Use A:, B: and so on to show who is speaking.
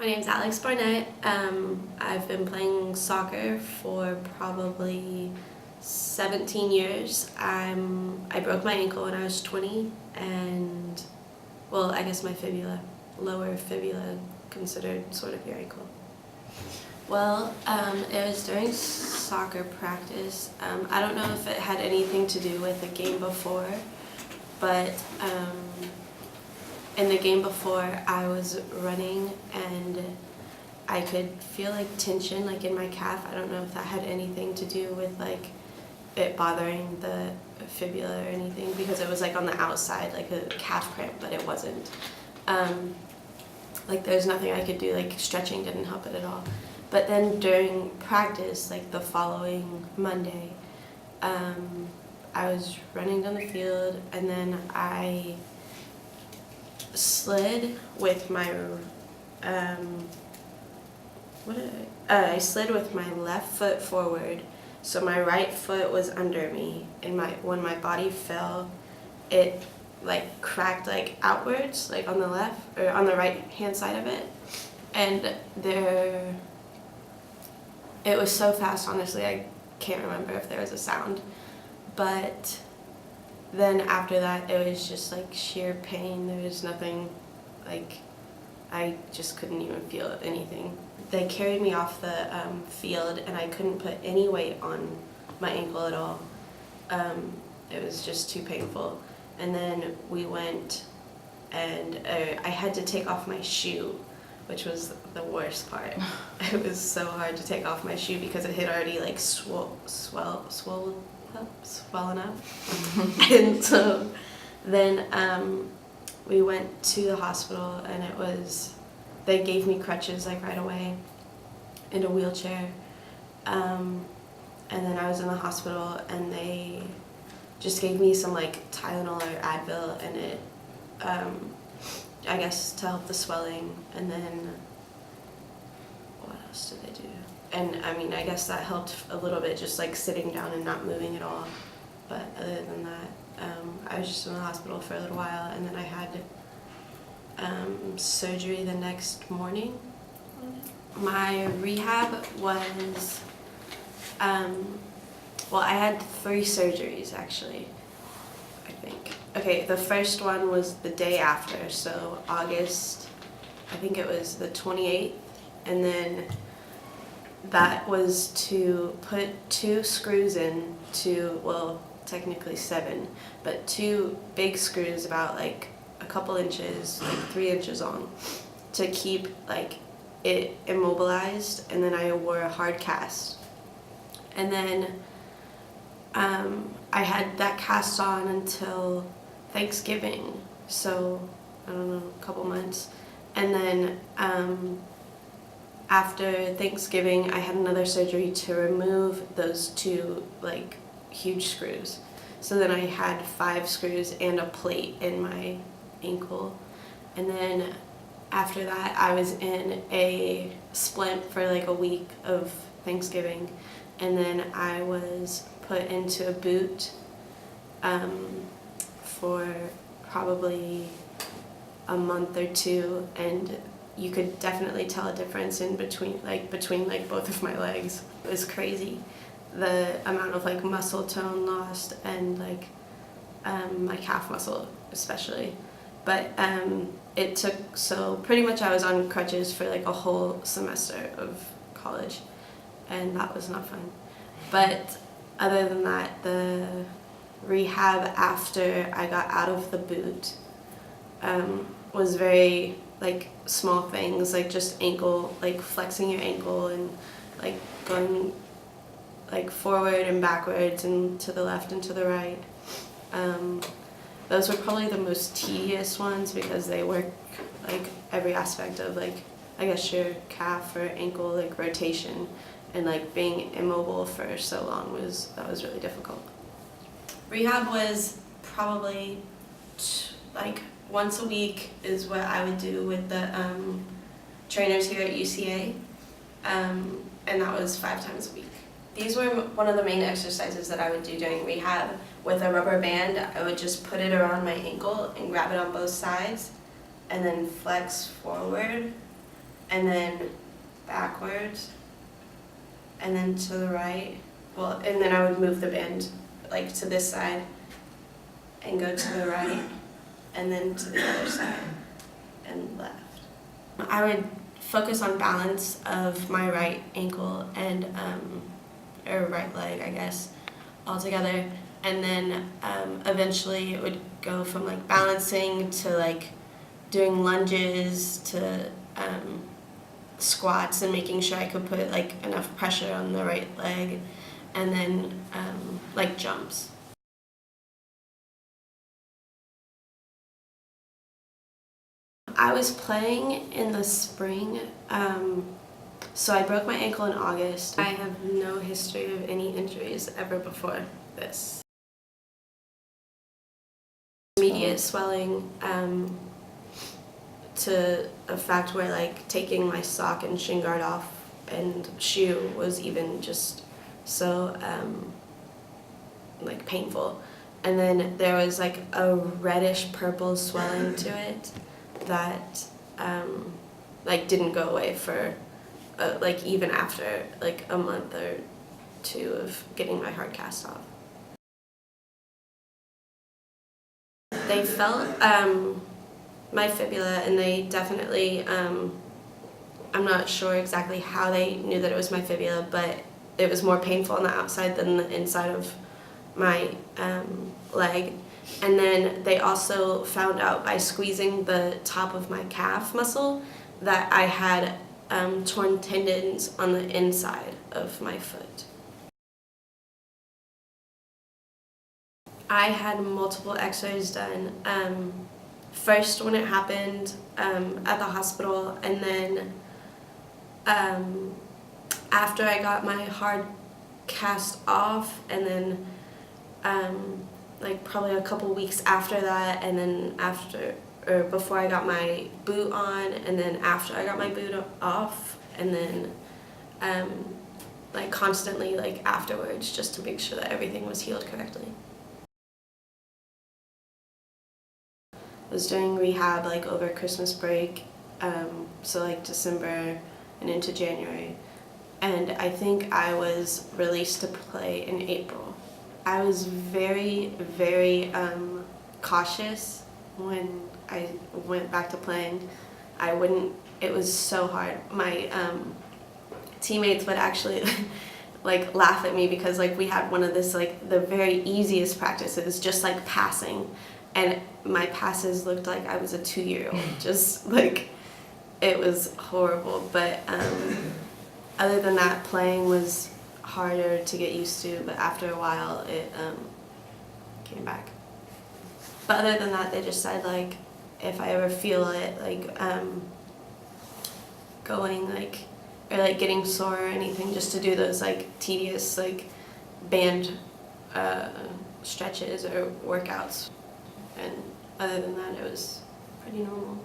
A: My name's Alex Barnett. I've been playing soccer for probably 17 years. I broke my ankle when I was 20, and well, I guess my fibula, lower fibula, considered sort of your ankle. Well, it was during soccer practice. I don't know if it had anything to do with the game before, but in the game before, I was running and I could feel like tension like in my calf. I don't know if that had anything to do with like it bothering the fibula or anything, because it was like on the outside, like a calf cramp, but it wasn't. Like there's nothing I could do, like stretching didn't help it at all. But then during practice, like the following Monday, I was running down the field and then I slid with my I slid with my left foot forward, so my right foot was under me, and when my body fell, it like cracked like outwards, like on the left or on the right hand side of it, and it was so fast, honestly I can't remember if there was a sound, but then after that, it was just like sheer pain. There was nothing, like, I just couldn't even feel anything. They carried me off the field and I couldn't put any weight on my ankle at all. It was just too painful. And then we went and I had to take off my shoe, which was the worst part. It was so hard to take off my shoe because it had already like swollen up. And so then we went to the hospital and they gave me crutches like right away and a wheelchair. And then I was in the hospital and they just gave me some like Tylenol or Advil, and it, I guess to help the swelling. And then what else did they do? And I mean, I guess that helped a little bit, just like sitting down and not moving at all. But other than that, I was just in the hospital for a little while, and then I had surgery the next morning. My rehab was, well, I had 3 surgeries actually, I think. Okay, the first one was the day after, so August, I think it was the 28th, and then that was to put 2 screws in, well, technically 7, but 2 big screws about like a couple inches, like 3 inches long, to keep like it immobilized, and then I wore a hard cast. And then I had that cast on until Thanksgiving, so I don't know, a couple months. And then after Thanksgiving, I had another surgery to remove those 2 like huge screws. So then I had 5 screws and a plate in my ankle. And then after that, I was in a splint for like a week of Thanksgiving. And then I was put into a boot for probably a month or 2, and you could definitely tell a difference between both of my legs. It was crazy, the amount of like muscle tone lost, and like my calf muscle especially. But it took, so pretty much I was on crutches for like a whole semester of college, and that was not fun. But other than that, the rehab after I got out of the boot was very like small things, like just ankle, like flexing your ankle and like going like forward and backwards and to the left and to the right. Those were probably the most tedious ones because they work like every aspect of like, I guess, your calf or ankle like rotation, and like being immobile for so long was really difficult. Rehab was probably like once a week is what I would do with the trainers here at UCA, and that was 5 times a week. These were one of the main exercises that I would do during rehab. With a rubber band, I would just put it around my ankle and grab it on both sides, and then flex forward, and then backwards, and then to the right. Well, and then I would move the band like to this side and go to the right, and then to the other side and left. I would focus on balance of my right ankle and or right leg, I guess, all together, and then eventually it would go from like balancing to like doing lunges to squats and making sure I could put like enough pressure on the right leg, and then like jumps. I was playing in the spring, so I broke my ankle in August. I have no history of any injuries ever before this. Immediate swelling to a fact where like taking my sock and shin guard off and shoe was even just so like painful. And then there was like a reddish purple swelling to it that like didn't go away for like even after like a month or two of getting my hard cast off. They felt my fibula, and they definitely, I'm not sure exactly how they knew that it was my fibula, but it was more painful on the outside than the inside of my leg. And then they also found out by squeezing the top of my calf muscle that I had torn tendons on the inside of my foot. I had multiple x-rays done. First when it happened at the hospital, and then after I got my hard cast off, and then like probably a couple weeks after that, and then after or before I got my boot on, and then after I got my boot off, and then like constantly like afterwards, just to make sure that everything was healed correctly. I was doing rehab like over Christmas break, so like December and into January, and I think I was released to play in April. I was very, very cautious when I went back to playing. It was so hard. My teammates would actually like laugh at me because like we had one of this like the very easiest practices, just like passing, and my passes looked like I was a 2-year-old. Just like, it was horrible. But other than that, playing was harder to get used to, but after a while it came back. But other than that, they just said like if I ever feel it like going like or like getting sore or anything, just to do those like tedious like band stretches or workouts. And other than that, it was pretty normal.